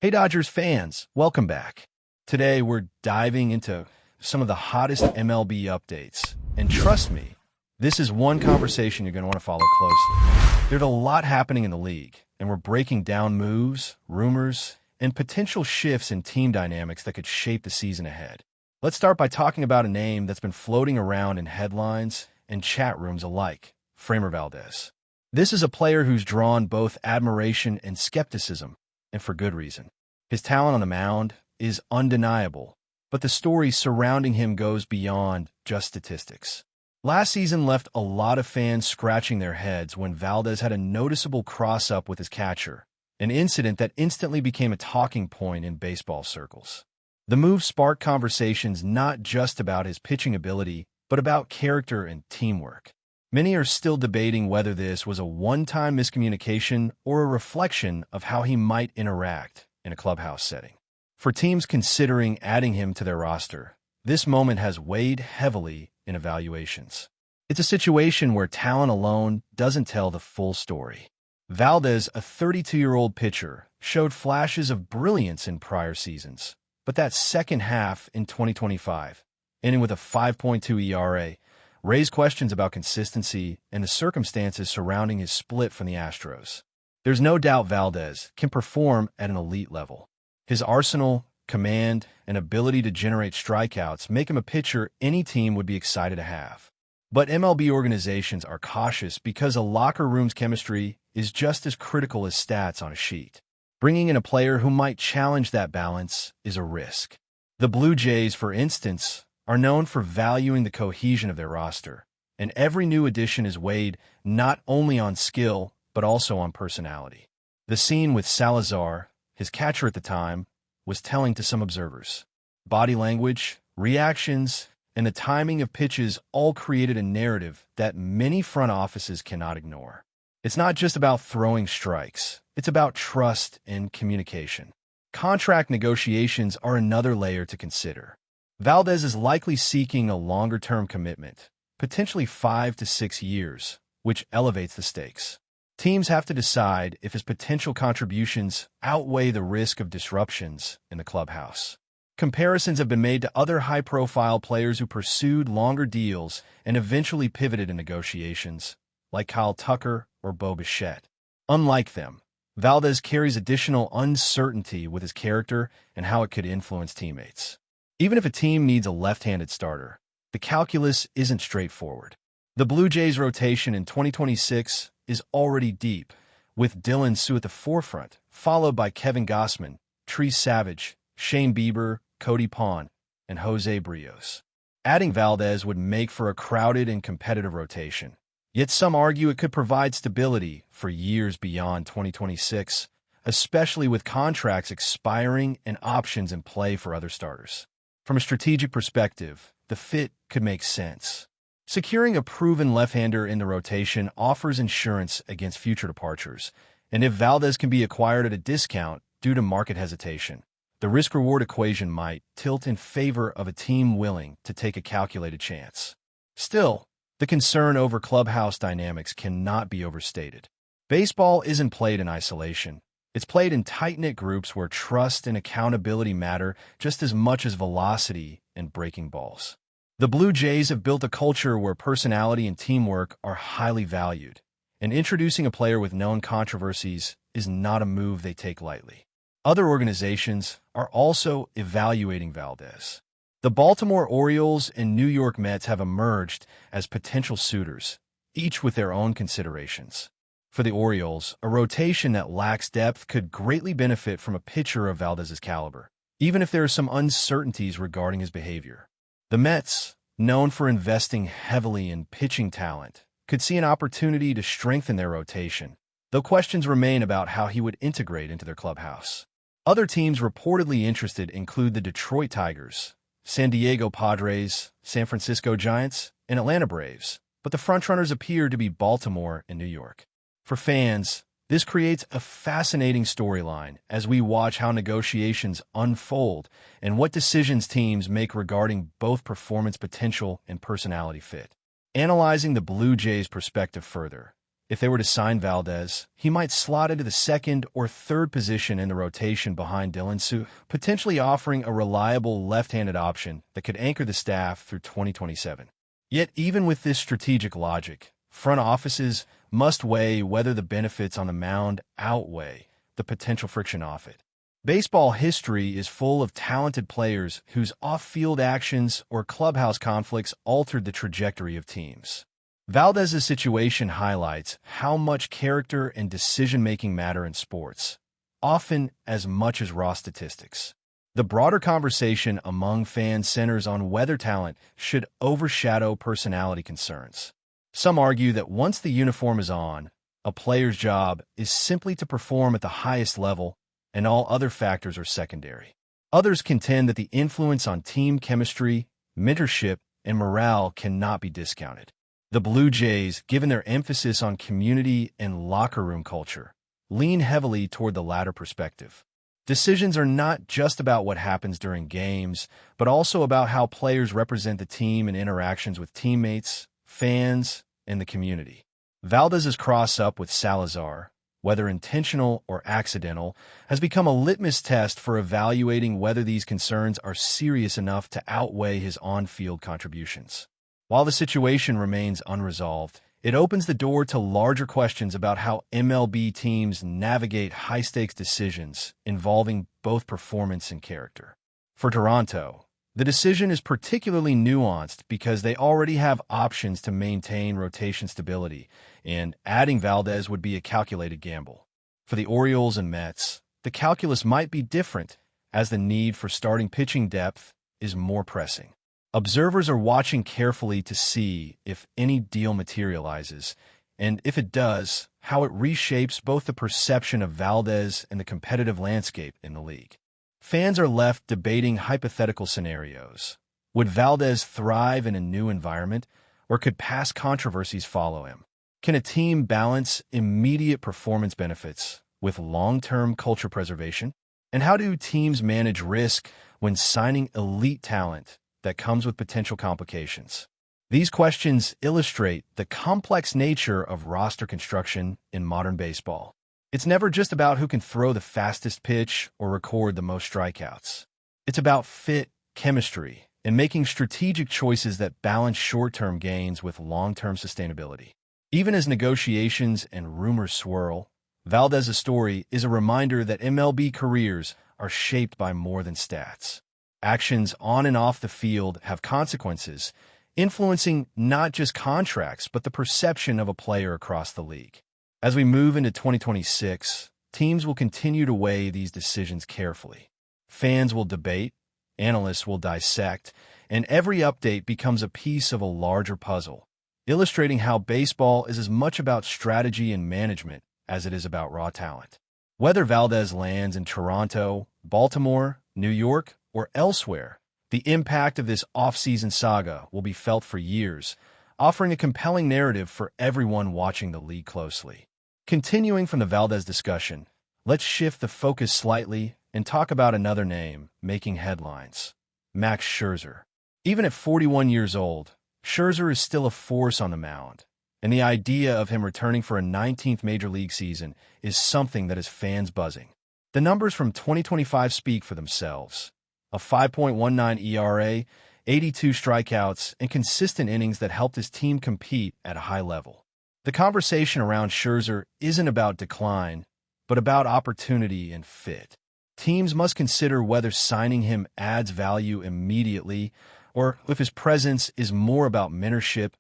Hey Dodgers fans, welcome back. Today we're diving into some of the hottest MLB updates. And trust me, this is one conversation you're going to want to follow closely. There's a lot happening in the league, and we're breaking down moves, rumors, and potential shifts in team dynamics that could shape the season ahead. Let's start by talking about a name that's been floating around in headlines and chat rooms alike, Framber Valdez. This is a player who's drawn both admiration and skepticism, and for good reason. His talent on the mound is undeniable, but the story surrounding him goes beyond just statistics. Last season left a lot of fans scratching their heads when Valdez had a noticeable cross-up with his catcher, an incident that instantly became a talking point in baseball circles. The move sparked conversations not just about his pitching ability, but about character and teamwork. Many are still debating whether this was a one-time miscommunication or a reflection of how he might interact in a clubhouse setting. For teams considering adding him to their roster, this moment has weighed heavily in evaluations. It's a situation where talent alone doesn't tell the full story. Valdez, a 32-year-old pitcher, showed flashes of brilliance in prior seasons, but that second half in 2025, ending with a 5.2 ERA, raised questions about consistency and the circumstances surrounding his split from the Astros. There's no doubt Valdez can perform at an elite level. His arsenal, command, and ability to generate strikeouts make him a pitcher any team would be excited to have. But MLB organizations are cautious because a locker room's chemistry is just as critical as stats on a sheet. Bringing in a player who might challenge that balance is a risk. The Blue Jays, for instance, are known for valuing the cohesion of their roster, and every new addition is weighed not only on skill, but also on personality. The scene with Salazar, his catcher at the time, was telling to some observers. Body language, reactions, and the timing of pitches all created a narrative that many front offices cannot ignore. It's not just about throwing strikes, it's about trust and communication. Contract negotiations are another layer to consider. Valdez is likely seeking a longer-term commitment, potentially 5 to 6 years, which elevates the stakes. Teams have to decide if his potential contributions outweigh the risk of disruptions in the clubhouse. Comparisons have been made to other high-profile players who pursued longer deals and eventually pivoted in negotiations, like Kyle Tucker or Bo Bichette. Unlike them, Valdez carries additional uncertainty with his character and how it could influence teammates. Even if a team needs a left-handed starter, the calculus isn't straightforward. The Blue Jays rotation in 2026 is already deep, with Dylan Sue at the forefront, followed by Kevin Gausman, Tree Savage, Shane Bieber, Cody Pond, and Jose Brios. Adding Valdez would make for a crowded and competitive rotation. Yet some argue it could provide stability for years beyond 2026, especially with contracts expiring and options in play for other starters. From a strategic perspective, the fit could make sense. Securing a proven left-hander in the rotation offers insurance against future departures, and if Valdez can be acquired at a discount due to market hesitation, the risk-reward equation might tilt in favor of a team willing to take a calculated chance. Still, the concern over clubhouse dynamics cannot be overstated. Baseball isn't played in isolation. It's played in tight-knit groups where trust and accountability matter just as much as velocity and breaking balls. The Blue Jays have built a culture where personality and teamwork are highly valued, and introducing a player with known controversies is not a move they take lightly. Other organizations are also evaluating Valdez. The Baltimore Orioles and New York Mets have emerged as potential suitors, each with their own considerations. For the Orioles, a rotation that lacks depth could greatly benefit from a pitcher of Valdez's caliber, even if there are some uncertainties regarding his behavior. The Mets, known for investing heavily in pitching talent, could see an opportunity to strengthen their rotation, though questions remain about how he would integrate into their clubhouse. Other teams reportedly interested include the Detroit Tigers, San Diego Padres, San Francisco Giants, and Atlanta Braves, but the frontrunners appear to be Baltimore and New York. For fans, this creates a fascinating storyline as we watch how negotiations unfold and what decisions teams make regarding both performance potential and personality fit. Analyzing the Blue Jays' perspective further, If they were to sign Valdez, he might slot into the second or third position in the rotation behind Dylan Cease, potentially offering a reliable left-handed option that could anchor the staff through 2027. Yet even with this strategic logic, front offices must weigh whether the benefits on the mound outweigh the potential friction off it. Baseball history is full of talented players whose off-field actions or clubhouse conflicts altered the trajectory of teams. Valdez's situation highlights how much character and decision-making matter in sports, often as much as raw statistics. The broader conversation among fans centers on whether talent should overshadow personality concerns. Some argue that once the uniform is on, a player's job is simply to perform at the highest level, and all other factors are secondary. Others contend that the influence on team chemistry, mentorship, and morale cannot be discounted. The Blue Jays, given their emphasis on community and locker room culture, lean heavily toward the latter perspective. Decisions are not just about what happens during games, but also about how players represent the team in interactions with teammates, fans, and the community. Valdez's cross-up with Salazar, whether intentional or accidental, has become a litmus test for evaluating whether these concerns are serious enough to outweigh his on-field contributions. While the situation remains unresolved, it opens the door to larger questions about how MLB teams navigate high-stakes decisions involving both performance and character. For Toronto, the decision is particularly nuanced because they already have options to maintain rotation stability, and adding Valdez would be a calculated gamble. For the Orioles and Mets, the calculus might be different, as the need for starting pitching depth is more pressing. Observers are watching carefully to see if any deal materializes, and if it does, how it reshapes both the perception of Valdez and the competitive landscape in the league. Fans are left debating hypothetical scenarios. Would Valdez thrive in a new environment, or could past controversies follow him? Can a team balance immediate performance benefits with long-term culture preservation? And how do teams manage risk when signing elite talent that comes with potential complications? These questions illustrate the complex nature of roster construction in modern baseball. It's never just about who can throw the fastest pitch or record the most strikeouts. It's about fit, chemistry, and making strategic choices that balance short-term gains with long-term sustainability. Even as negotiations and rumors swirl, Valdez's story is a reminder that MLB careers are shaped by more than stats. Actions on and off the field have consequences, influencing not just contracts, but the perception of a player across the league. As we move into 2026, teams will continue to weigh these decisions carefully. Fans will debate, analysts will dissect, and every update becomes a piece of a larger puzzle, illustrating how baseball is as much about strategy and management as it is about raw talent. Whether Valdez lands in Toronto, Baltimore, New York, or elsewhere, the impact of this off-season saga will be felt for years, offering a compelling narrative for everyone watching the league closely. Continuing from the Valdez discussion, let's shift the focus slightly and talk about another name making headlines: Max Scherzer. Even at 41 years old, Scherzer is still a force on the mound, and the idea of him returning for a 19th Major League season is something that has fans buzzing. The numbers from 2025 speak for themselves: a 5.19 ERA, 82 strikeouts, and consistent innings that helped his team compete at a high level. The conversation around Scherzer isn't about decline, but about opportunity and fit. Teams must consider whether signing him adds value immediately, or if his presence is more about mentorship,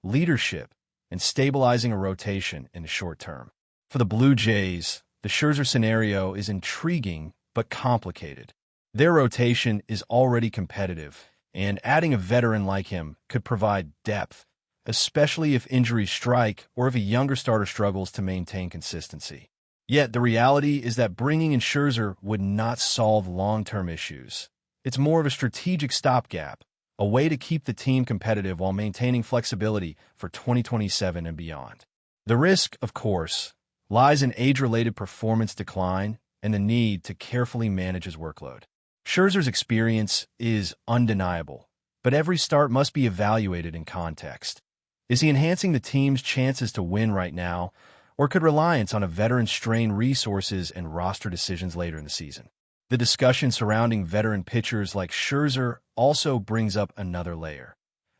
leadership, and stabilizing a rotation in the short term. For the Blue Jays, the Scherzer scenario is intriguing but complicated. Their rotation is already competitive, and adding a veteran like him could provide depth, especially if injuries strike or if a younger starter struggles to maintain consistency. Yet the reality is that bringing in Scherzer would not solve long-term issues. It's more of a strategic stopgap, a way to keep the team competitive while maintaining flexibility for 2027 and beyond. The risk, of course, lies in age-related performance decline and the need to carefully manage his workload. Scherzer's experience is undeniable, but every start must be evaluated in context. Is he enhancing the team's chances to win right now, or could reliance on a veteran strain resources and roster decisions later in the season? The discussion surrounding veteran pitchers like Scherzer also brings up another layer: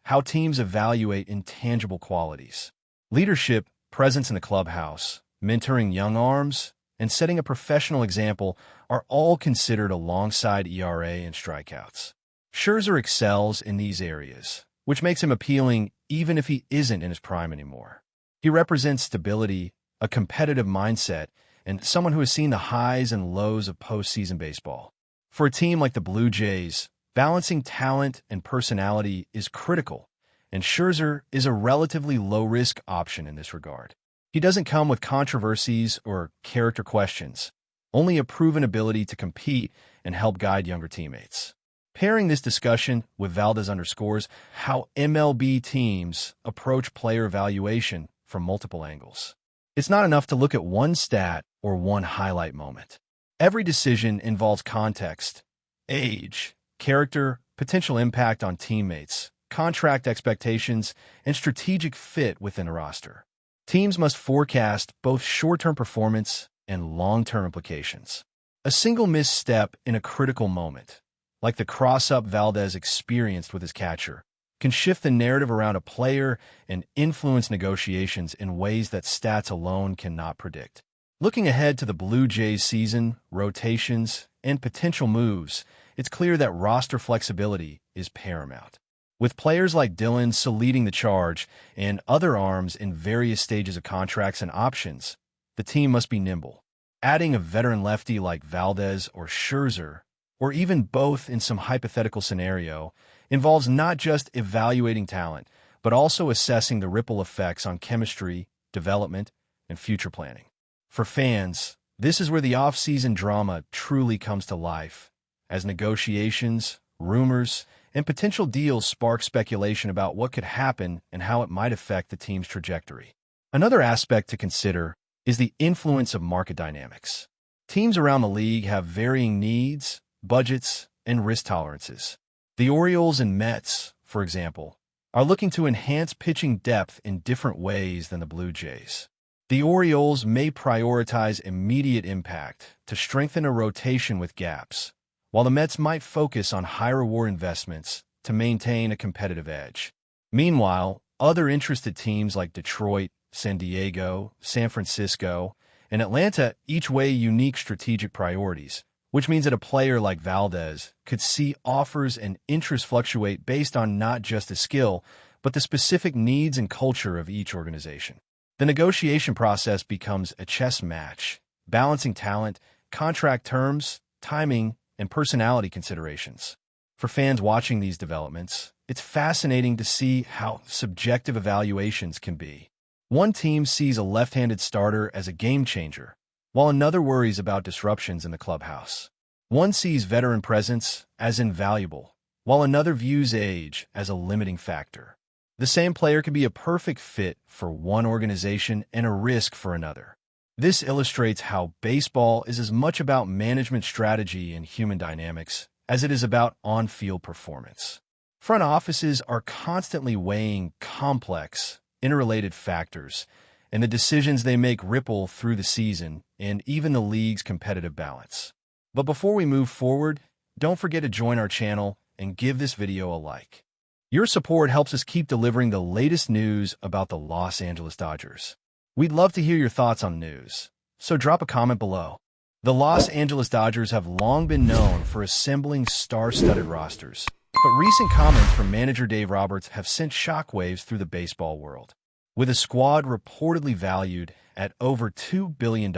how teams evaluate intangible qualities. Leadership, presence in the clubhouse, mentoring young arms, and setting a professional example are all considered alongside ERA and strikeouts. Scherzer excels in these areas, which makes him appealing even if he isn't in his prime anymore. He represents stability, a competitive mindset, and someone who has seen the highs and lows of postseason baseball. For a team like the Blue Jays, balancing talent and personality is critical, and Scherzer is a relatively low-risk option in this regard. He doesn't come with controversies or character questions, only a proven ability to compete and help guide younger teammates. Pairing this discussion with Valdez underscores how MLB teams approach player evaluation from multiple angles. It's not enough to look at one stat or one highlight moment. Every decision involves context, age, character, potential impact on teammates, contract expectations, and strategic fit within a roster. Teams must forecast both short-term performance and long-term implications. A single misstep in a critical moment, like the cross-up Valdez experienced with his catcher, can shift the narrative around a player and influence negotiations in ways that stats alone cannot predict. Looking ahead to the Blue Jays season, rotations, and potential moves, it's clear that roster flexibility is paramount. With players like Dillon leading the charge and other arms in various stages of contracts and options, the team must be nimble. Adding a veteran lefty like Valdez or Scherzer, or even both in some hypothetical scenario, involves not just evaluating talent, but also assessing the ripple effects on chemistry, development, and future planning. For fans, this is where the off-season drama truly comes to life, as negotiations, rumors, and potential deals spark speculation about what could happen and how it might affect the team's trajectory. Another aspect to consider is the influence of market dynamics. Teams around the league have varying needs, budgets, and risk tolerances. The Orioles and Mets, for example, are looking to enhance pitching depth in different ways than the Blue Jays. The Orioles may prioritize immediate impact to strengthen a rotation with gaps, while the Mets might focus on high-reward investments to maintain a competitive edge. Meanwhile, other interested teams like Detroit, San Diego, San Francisco, and Atlanta each weigh unique strategic priorities, which means that a player like Valdez could see offers and interest fluctuate based on not just the skill, but the specific needs and culture of each organization. The negotiation process becomes a chess match, balancing talent, contract terms, timing, and personality considerations. For fans watching these developments, it's fascinating to see how subjective evaluations can be. One team sees a left-handed starter as a game changer, while another worries about disruptions in the clubhouse. One sees veteran presence as invaluable, while another views age as a limiting factor. The same player can be a perfect fit for one organization and a risk for another. This illustrates how baseball is as much about management strategy and human dynamics as it is about on-field performance. Front offices are constantly weighing complex, interrelated factors, and the decisions they make ripple through the season and even the league's competitive balance. But before we move forward, don't forget to join our channel and give this video a like. Your support helps us keep delivering the latest news about the Los Angeles Dodgers. We'd love to hear your thoughts on news, so drop a comment below. The Los Angeles Dodgers have long been known for assembling star-studded rosters, but recent comments from manager Dave Roberts have sent shockwaves through the baseball world. With a squad reportedly valued at over $2 billion,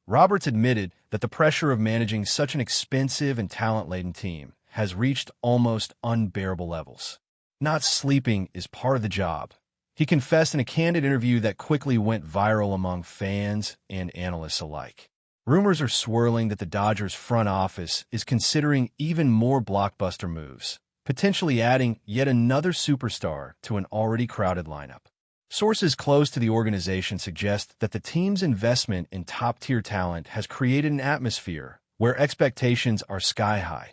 Roberts admitted that the pressure of managing such an expensive and talent-laden team has reached almost unbearable levels. Not sleeping is part of the job. He confessed in a candid interview that quickly went viral among fans and analysts alike. Rumors are swirling that the Dodgers front office is considering even more blockbuster moves, potentially adding yet another superstar to an already crowded lineup. Sources close to the organization suggest that the team's investment in top-tier talent has created an atmosphere where expectations are sky-high,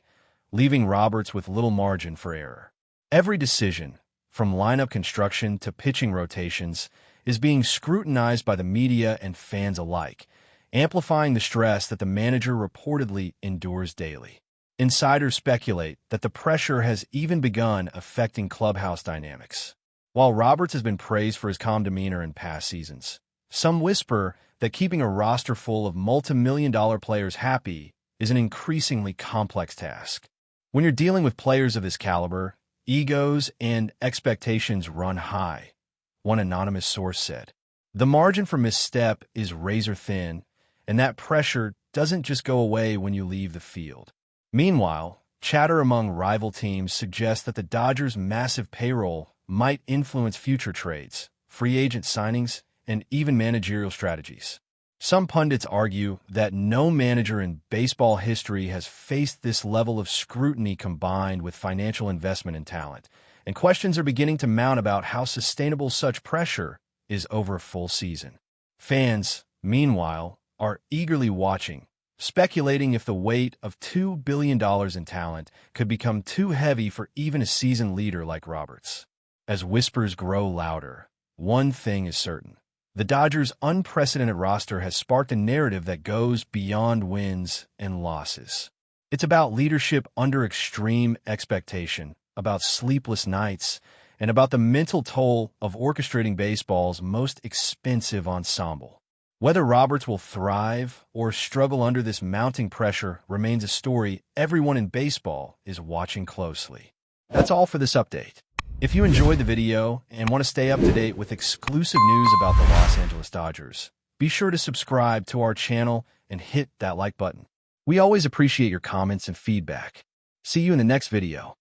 leaving Roberts with little margin for error. Every decision, from lineup construction to pitching rotations, is being scrutinized by the media and fans alike, amplifying the stress that the manager reportedly endures daily. Insiders speculate that the pressure has even begun affecting clubhouse dynamics. While Roberts has been praised for his calm demeanor in past seasons, some whisper that keeping a roster full of multi-million-dollar players happy is an increasingly complex task. When you're dealing with players of this caliber, egos and expectations run high, one anonymous source said. The margin for misstep is razor thin, and that pressure doesn't just go away when you leave the field. Meanwhile, chatter among rival teams suggests that the Dodgers' massive payroll might influence future trades, free agent signings, and even managerial strategies. Some pundits argue that no manager in baseball history has faced this level of scrutiny combined with financial investment and talent, and questions are beginning to mount about how sustainable such pressure is over a full season. Fans, meanwhile, are eagerly watching, speculating if the weight of $2 billion in talent could become too heavy for even a seasoned leader like Roberts. As whispers grow louder, one thing is certain. The Dodgers' unprecedented roster has sparked a narrative that goes beyond wins and losses. It's about leadership under extreme expectation, about sleepless nights, and about the mental toll of orchestrating baseball's most expensive ensemble. Whether Roberts will thrive or struggle under this mounting pressure remains a story everyone in baseball is watching closely. That's all for this update. If you enjoyed the video and want to stay up to date with exclusive news about the Los Angeles Dodgers, be sure to subscribe to our channel and hit that like button. We always appreciate your comments and feedback. See you in the next video.